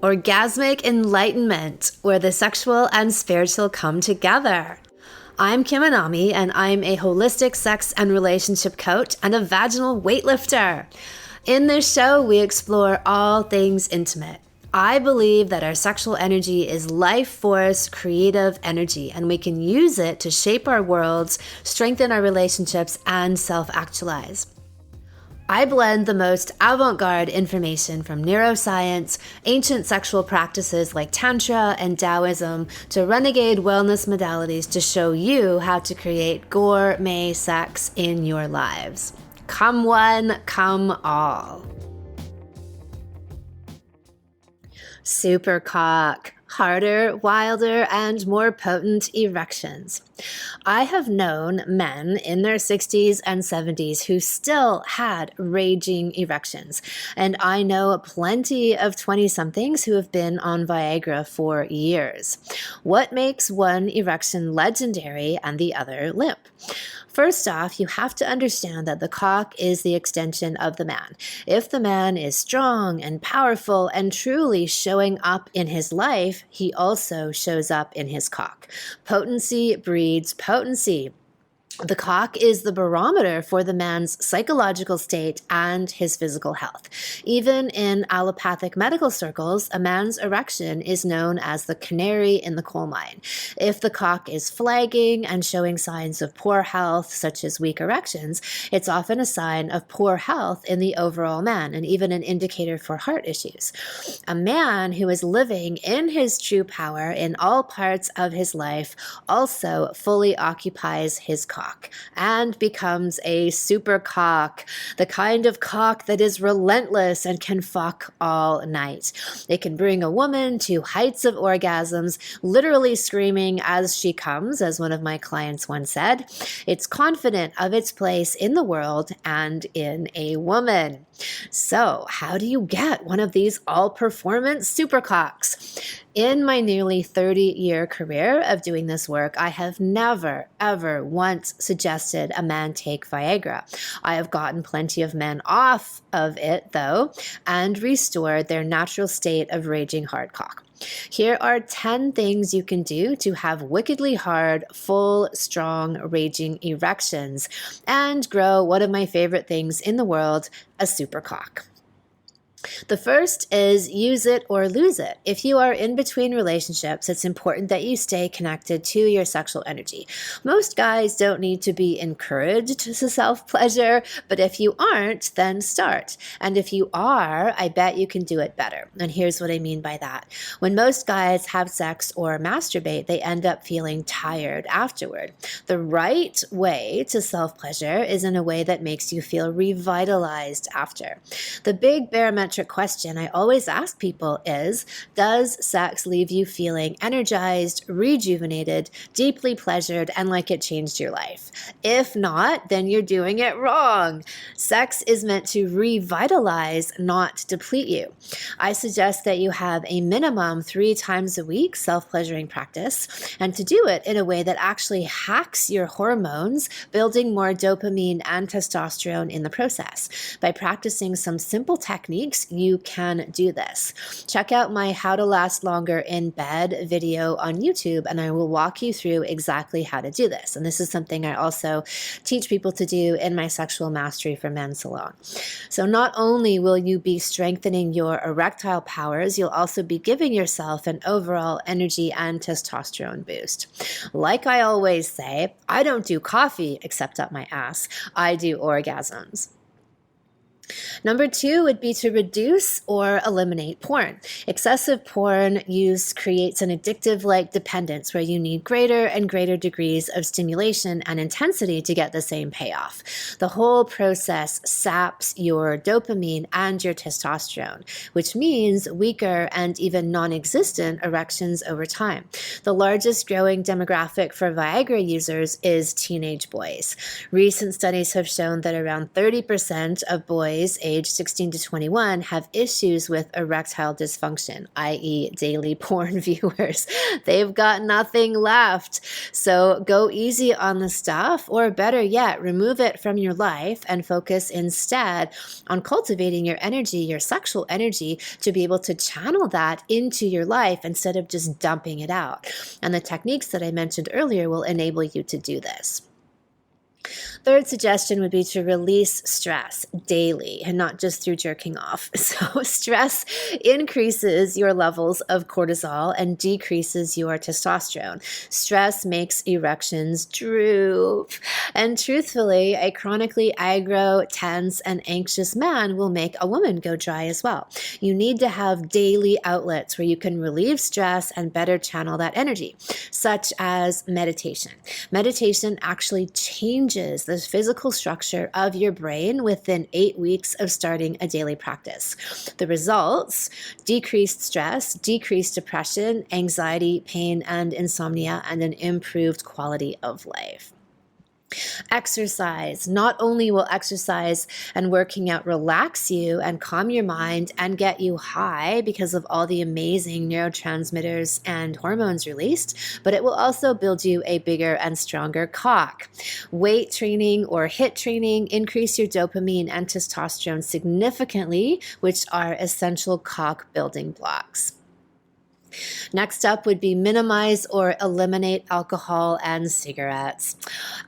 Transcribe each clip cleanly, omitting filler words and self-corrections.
Orgasmic enlightenment, where the sexual and spiritual come together. I'm Kim Anami, and I'm a holistic sex and relationship coach and a vaginal weightlifter. In this show, we explore all things intimate. I believe that our sexual energy is life force, creative energy, and we can use it to shape our worlds, strengthen our relationships, and self-actualize. I blend the most avant-garde information from neuroscience, ancient sexual practices like Tantra and Taoism, to renegade wellness modalities to show you how to create gourmet sex in your lives. Come one, come all. Supercock. Harder, wilder, and more potent erections. I have known men in their 60s and 70s who still had raging erections, and I know plenty of 20-somethings who have been on Viagra for years. What makes one erection legendary and the other limp? First off, you have to understand that the cock is the extension of the man. If the man is strong and powerful and truly showing up in his life, he also shows up in his cock. Potency breeds potency. The cock is the barometer for the man's psychological state and his physical health. Even in allopathic medical circles, a man's erection is known as the canary in the coal mine. If the cock is flagging and showing signs of poor health, such as weak erections, it's often a sign of poor health in the overall man and even an indicator for heart issues. A man who is living in his true power in all parts of his life also fully occupies his cock and becomes a supercock, the kind of cock that is relentless and can fuck all night. It can bring a woman to heights of orgasms, literally screaming as she comes, as one of my clients once said. It's confident of its place in the world and in a woman. So, how do you get one of these all-performance supercocks? In my nearly 30-year career of doing this work, I have never, ever once suggested a man take Viagra. I have gotten plenty of men off of it, though, and restored their natural state of raging hard cock. Here are 10 things you can do to have wickedly hard, full, strong, raging erections and grow one of my favorite things in the world, a supercock. The first is use it or lose it. If you are in between relationships, it's important that you stay connected to your sexual energy. Most guys don't need to be encouraged to self-pleasure, but if you aren't, then start. And if you are, I bet you can do it better. And here's what I mean by that. When most guys have sex or masturbate, they end up feeling tired afterward. The right way to self-pleasure is in a way that makes you feel revitalized after. The big barometric question I always ask people is, does sex leave you feeling energized, rejuvenated, deeply pleasured, and like it changed your life? If not, then you're doing it wrong. Sex is meant to revitalize, not deplete you. I suggest that you have a minimum 3 times a week self-pleasuring practice, and to do it in a way that actually hacks your hormones, building more dopamine and testosterone in the process. By practicing some simple techniques, you can do this. Check out my How to Last Longer in Bed video on YouTube, and I will walk you through exactly how to do this. And this is something I also teach people to do in my Sexual Mastery for Men salon. So not only will you be strengthening your erectile powers, you'll also be giving yourself an overall energy and testosterone boost. Like I always say, I don't do coffee except up my ass. I do orgasms. Number 2 would be to reduce or eliminate porn. Excessive porn use creates an addictive-like dependence where you need greater and greater degrees of stimulation and intensity to get the same payoff. The whole process saps your dopamine and your testosterone, which means weaker and even non-existent erections over time. The largest growing demographic for Viagra users is teenage boys. Recent studies have shown that around 30% of boys boys aged 16 to 21 have issues with erectile dysfunction, i.e. daily porn viewers. They've got nothing left. So go easy on the stuff, or better yet, remove it from your life and focus instead on cultivating your energy, your sexual energy, to be able to channel that into your life instead of just dumping it out. And the techniques that I mentioned earlier will enable you to do this. Third suggestion would be to release stress daily and not just through jerking off. So stress increases your levels of cortisol and decreases your testosterone. Stress makes erections droop. And truthfully, a chronically aggro, tense, and anxious man will make a woman go dry as well. You need to have daily outlets where you can relieve stress and better channel that energy, such as meditation. Meditation actually changes the physical structure of your brain within 8 weeks of starting a daily practice. The results: decreased stress, decreased depression, anxiety, pain, and insomnia, and an improved quality of life. Exercise. Not only will exercise and working out relax you and calm your mind and get you high because of all the amazing neurotransmitters and hormones released, but it will also build you a bigger and stronger cock. Weight training or HIIT training increase your dopamine and testosterone significantly, which are essential cock building blocks. Next up would be minimize or eliminate alcohol and cigarettes.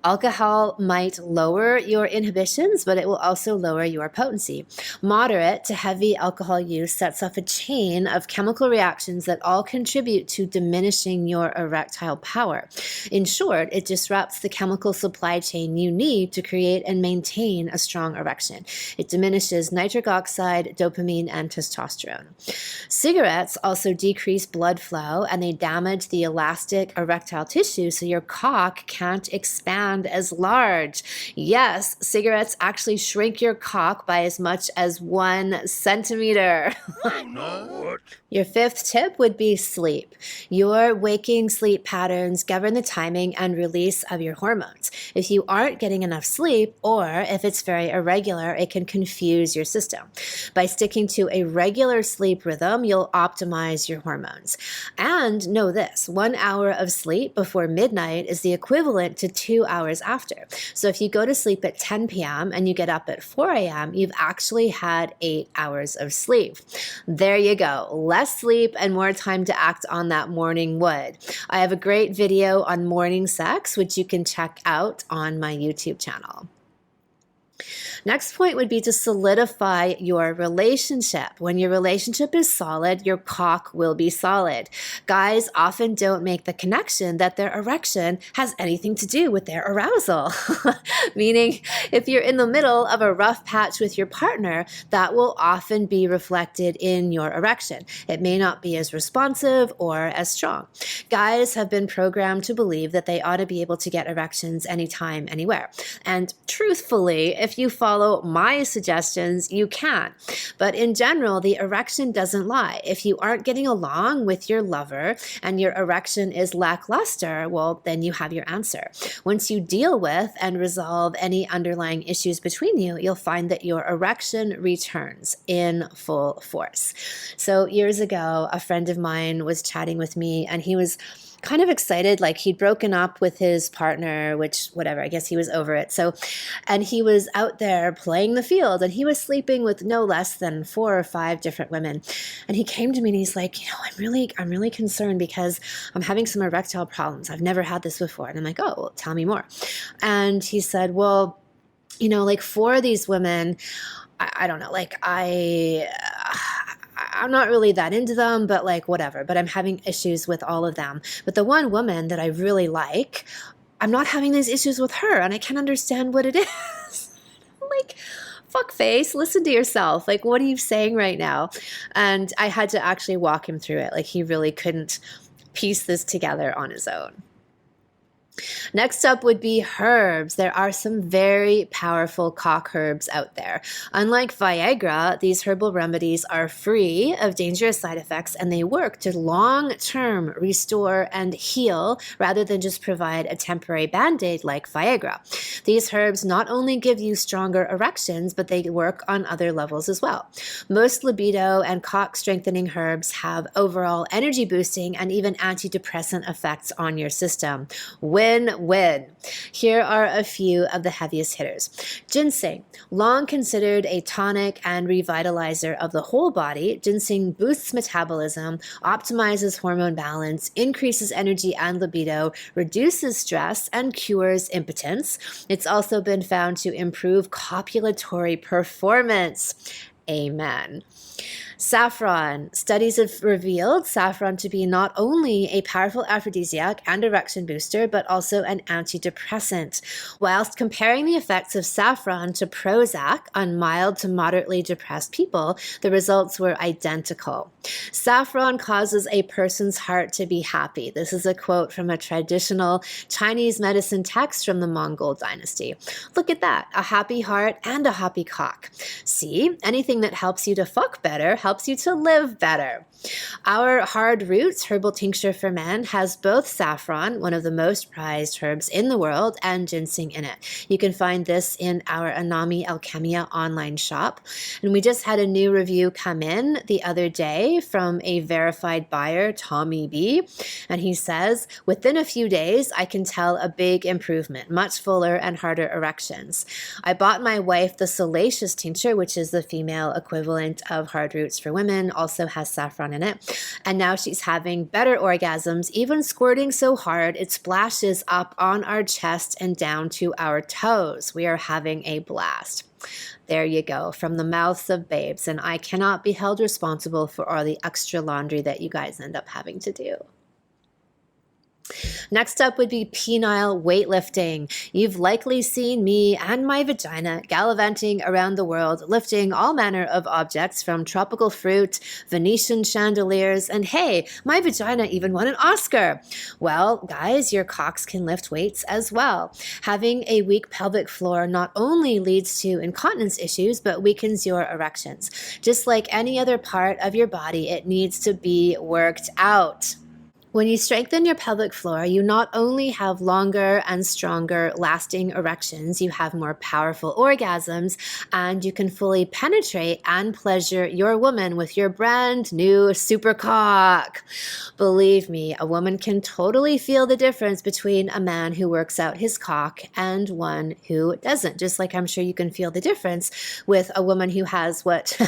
Alcohol might lower your inhibitions, but it will also lower your potency. Moderate to heavy alcohol use sets off a chain of chemical reactions that all contribute to diminishing your erectile power. In short, it disrupts the chemical supply chain you need to create and maintain a strong erection. It diminishes nitric oxide, dopamine, and testosterone. Cigarettes also decrease blood flow, and they damage the elastic erectile tissue, so your cock can't expand as large. Yes, cigarettes actually shrink your cock by as much as 1 centimeter. Oh, no. Your fifth tip would be sleep. Your waking sleep patterns govern the timing and release of your hormones. If you aren't getting enough sleep, or if it's very irregular, it can confuse your system. By sticking to a regular sleep rhythm, you'll optimize your hormones. And know this: 1 hour of sleep before midnight is the equivalent to 2 hours after. So if you go to sleep at 10 p.m. and you get up at 4 a.m., you've actually had 8 hours of sleep. There you go. Less sleep and more time to act on that morning wood. I have a great video on morning sex, which you can check out on my YouTube channel. Next point would be to solidify your relationship. When your relationship is solid, your cock will be solid. Guys often don't make the connection that their erection has anything to do with their arousal. Meaning, if you're in the middle of a rough patch with your partner, that will often be reflected in your erection. It may not be as responsive or as strong. Guys have been programmed to believe that they ought to be able to get erections anytime, anywhere. And truthfully, if you follow my suggestions, you can. But in general, the erection doesn't lie. If you aren't getting along with your lover and your erection is lackluster, well, then you have your answer. Once you deal with and resolve any underlying issues between you, you'll find that your erection returns in full force. So years ago, a friend of mine was chatting with me, and he was kind of excited, like he'd broken up with his partner, which whatever, I guess he was over it. So, and he was out there playing the field, and he was sleeping with no less than 4 or 5 different women. And he came to me and he's like, I'm really concerned because I'm having some erectile problems. I've never had this before. And I'm like, oh, well, tell me more. And he said, well, like 4 of these women, I don't know, like I'm not really that into them, but like whatever. But I'm having issues with all of them. But the one woman that I really like, I'm not having these issues with her, and I can't understand what it is. Like, fuck face, listen to yourself. Like, what are you saying right now? And I had to actually walk him through it. Like, he really couldn't piece this together on his own. Next up would be herbs. There are some very powerful cock herbs out there. Unlike Viagra, these herbal remedies are free of dangerous side effects and they work to long-term restore and heal rather than just provide a temporary band-aid like Viagra. These herbs not only give you stronger erections, but they work on other levels as well. Most libido and cock strengthening herbs have overall energy boosting and even antidepressant effects on your system. Win-win. Here are a few of the heaviest hitters. Ginseng, long considered a tonic and revitalizer of the whole body, ginseng boosts metabolism, optimizes hormone balance, increases energy and libido, reduces stress, and cures impotence. It's also been found to improve copulatory performance. Amen. Saffron. Studies have revealed saffron to be not only a powerful aphrodisiac and erection booster, but also an antidepressant. Whilst comparing the effects of saffron to Prozac on mild to moderately depressed people, the results were identical. Saffron causes a person's heart to be happy. This is a quote from a traditional Chinese medicine text from the Mongol dynasty. Look at that, a happy heart and a happy cock. See, anything that helps you to fuck better helps you to live better. Our Hard Roots herbal tincture for men has both saffron, one of the most prized herbs in the world, and ginseng in it. You can find this in our Anami Alchemia online shop. And we just had a new review come in the other day from a verified buyer, Tommy B. And he says, within a few days, I can tell a big improvement, much fuller and harder erections. I bought my wife the Salacious tincture, which is the female equivalent of Hard Roots for women, also has saffron in it. And now she's having better orgasms, even squirting so hard it splashes up on our chest and down to our toes. We are having a blast. There you go, from the mouths of babes. And I cannot be held responsible for all the extra laundry that you guys end up having to do. Next up would be penile weightlifting. You've likely seen me and my vagina gallivanting around the world, lifting all manner of objects from tropical fruit, Venetian chandeliers, and hey, my vagina even won an Oscar. Well, guys, your cocks can lift weights as well. Having a weak pelvic floor not only leads to incontinence issues, but weakens your erections. Just like any other part of your body, it needs to be worked out. When you strengthen your pelvic floor, you not only have longer and stronger lasting erections, you have more powerful orgasms, and you can fully penetrate and pleasure your woman with your brand new Supercock. Believe me, a woman can totally feel the difference between a man who works out his cock and one who doesn't, just like I'm sure you can feel the difference with a woman who has what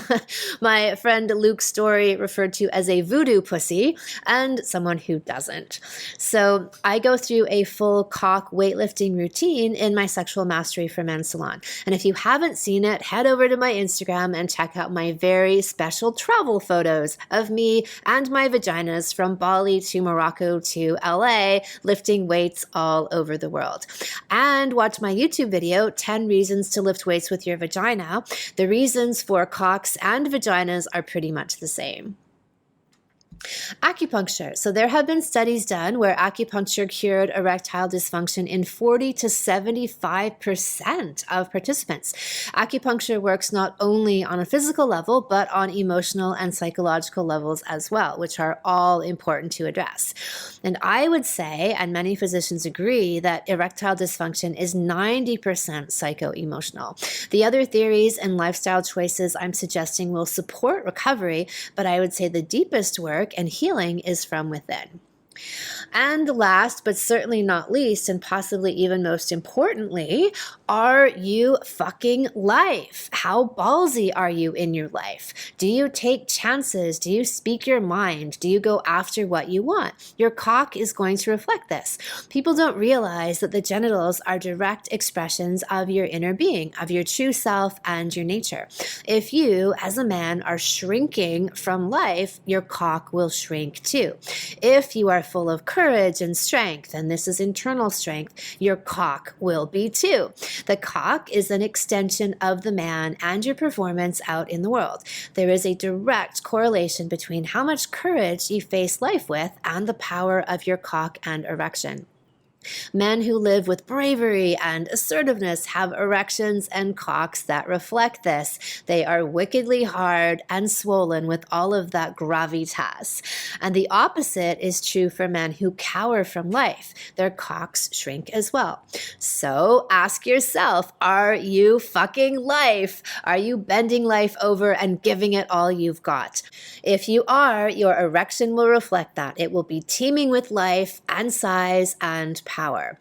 my friend Luke Story referred to as a voodoo pussy and someone who doesn't. So I go through a full cock weightlifting routine in my Sexual Mastery for Men salon. And if you haven't seen it, head over to my Instagram and check out my very special travel photos of me and my vaginas from Bali to Morocco to LA, lifting weights all over the world. And watch my YouTube video, 10 Reasons to Lift Weights with Your Vagina. The reasons for cocks and vaginas are pretty much the same. Acupuncture. So there have been studies done where acupuncture cured erectile dysfunction in 40 to 75% of participants. Acupuncture works not only on a physical level, but on emotional and psychological levels as well, which are all important to address. And I would say, and many physicians agree, that erectile dysfunction is 90% psycho-emotional. The other theories and lifestyle choices I'm suggesting will support recovery, but I would say the deepest work and healing is from within. And last, but certainly not least, and possibly even most importantly, are you fucking life? How ballsy are you in your life? Do you take chances? Do you speak your mind? Do you go after what you want? Your cock is going to reflect this. People don't realize that the genitals are direct expressions of your inner being, of your true self and your nature. If you, as a man, are shrinking from life, your cock will shrink too. If you are full of courage and strength, and this is internal strength, your cock will be too. The cock is an extension of the man and your performance out in the world. There is a direct correlation between how much courage you face life with and the power of your cock and erection. Men who live with bravery and assertiveness have erections and cocks that reflect this. They are wickedly hard and swollen with all of that gravitas. And the opposite is true for men who cower from life. Their cocks shrink as well. So ask yourself, are you fucking life? Are you bending life over and giving it all you've got? If you are, your erection will reflect that. It will be teeming with life and size and power.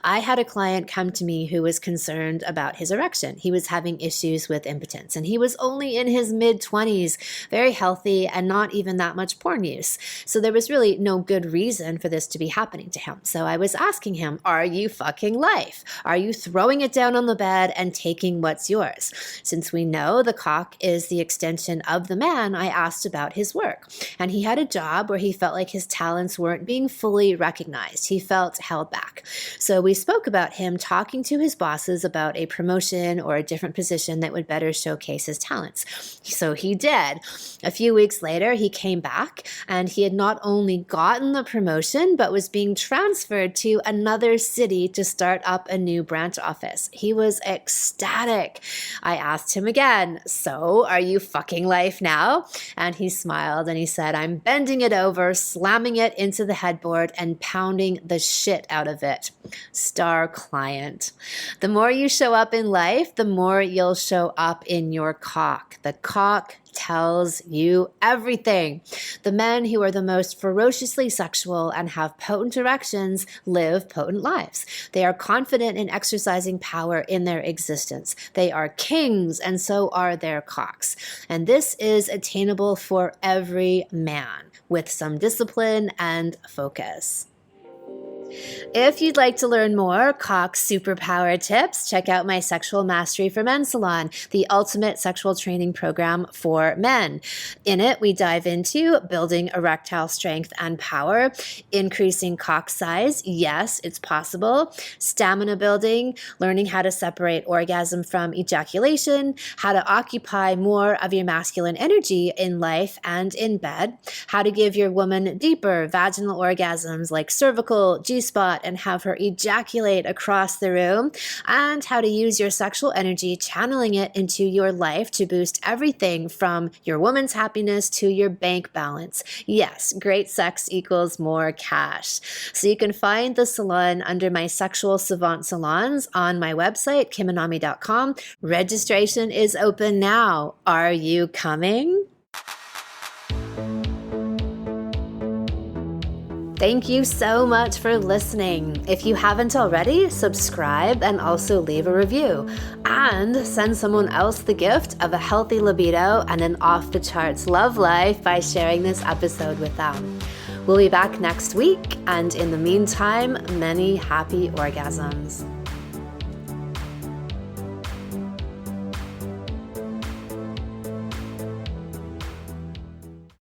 I had a client come to me who was concerned about his erection. He was having issues with impotence, and he was only in his mid-20s, very healthy, and not even that much porn use. So there was really no good reason for this to be happening to him. So I was asking him, are you fucking life? Are you throwing it down on the bed and taking what's yours? Since we know the cock is the extension of the man, I asked about his work. And he had a job where he felt like his talents weren't being fully recognized. He felt held back. So we spoke about him talking to his bosses about a promotion or a different position that would better showcase his talents. So he did. A few weeks later, he came back and he had not only gotten the promotion, but was being transferred to another city to start up a new branch office. He was ecstatic. I asked him again, so are you fucking life now? And he smiled and he said, I'm bending it over, slamming it into the headboard and pounding the shit out of it. Star client. The more you show up in life, the more you'll show up in your cock. The cock tells you everything. The men who are the most ferociously sexual and have potent erections live potent lives. They are confident in exercising power in their existence. They are kings, and so are their cocks. And this is attainable for every man with some discipline and focus. If you'd like to learn more cock superpower tips, check out my Sexual Mastery for Men Salon, the ultimate sexual training program for men. In it, we dive into building erectile strength and power, increasing cock size, yes, it's possible, stamina building, learning how to separate orgasm from ejaculation, how to occupy more of your masculine energy in life and in bed, how to give your woman deeper vaginal orgasms like cervical, G-spot, and have her ejaculate across the room, and how to use your sexual energy, channeling it into your life to boost everything from your woman's happiness to your bank balance. Yes, great sex equals more cash. So you can find the salon under my Sexual Savant Salons on my website, kimanami.com. Registration is open now. Are you coming? Thank you so much for listening. If you haven't already, subscribe and also leave a review. And send someone else the gift of a healthy libido and an off-the-charts love life by sharing this episode with them. We'll be back next week, and in the meantime, many happy orgasms.